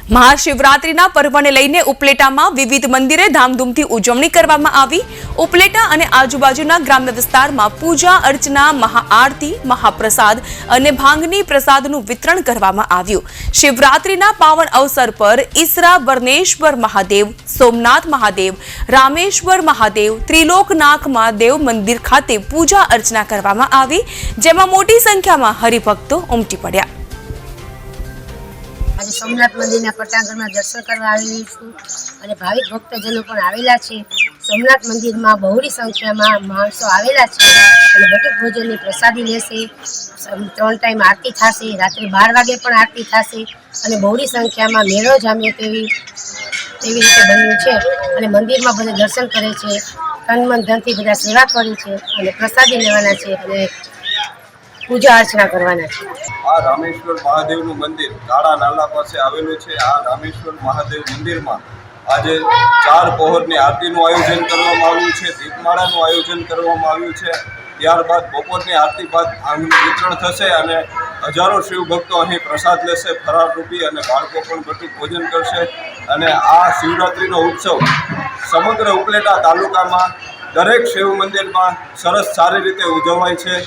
મહાશિવરાત્રિના પર્વને લઈને ઉપલેટામાં વિવિધ મંદિરે ધામધૂમથી ઉજવણી કરવામાં આવી। ઉપલેટા અને આજુબાજુના ગ્રામ્ય વિસ્તારમાં પૂજા અર્ચના, મહાઆરતી, મહાપ્રસાદ અને ભાંગની પ્રસાદનું વિતરણ કરવામાં આવ્યું। શિવરાત્રિના પાવન અવસર પર ઈસરા બર્નેશ્વર મહાદેવ, સોમનાથ મહાદેવ, રામેશ્વર મહાદેવ, ત્રિલોકનાથ મહાદેવ મંદિર ખાતે પૂજા અર્ચના કરવામાં આવી, જેમાં મોટી સંખ્યામાં હરિભક્તો ઉમટી પડ્યા। आज सोमनाथ मंदिर पटांगण में दर्शन करवा आवेली छूं अने भाविक भक्तजनों पण आवेला छे। सोमनाथ मंदिर में बहुरी संख्या में माणसों आवेला छे अने बटुक भोजन की प्रसादी लेशे। 3 टाइम आरती थशे, रात्रे 12 वागे पण आरती थशे अने बहुरी संख्या में मेळो जामे तेवी रीते बन्युं छे अने मंदिर में बधा दर्शन करे छे, तन मन धन थी बधा सेवा करे छे अने प्रसादी लेवाना छे अने पूजा अर्चना करवाना छे। आ रामेश्वर महादेव मंदिर काड़ा नाला पास आवेलू है। आ रामेश्वर महादेव मंदिर में आज 4 पहर आरती आयोजन करवामां आव्युं छे, दीपमाळा आयोजन करवामां आव्युं छे। त्यारबाद बपोरनी आरती बाद भांगनुं वितरण थशे अने हजारों शिव भक्तों अहीं प्रसाद लेशे, फराळ रूपी अने बाळको पण बटुक भोजन करशे। अने आ शिवरात्रिनो उत्सव समग्र उपलेटा तालुकामां दरेक शिव मंदिर में सरस सारी रीते उजवाय छे।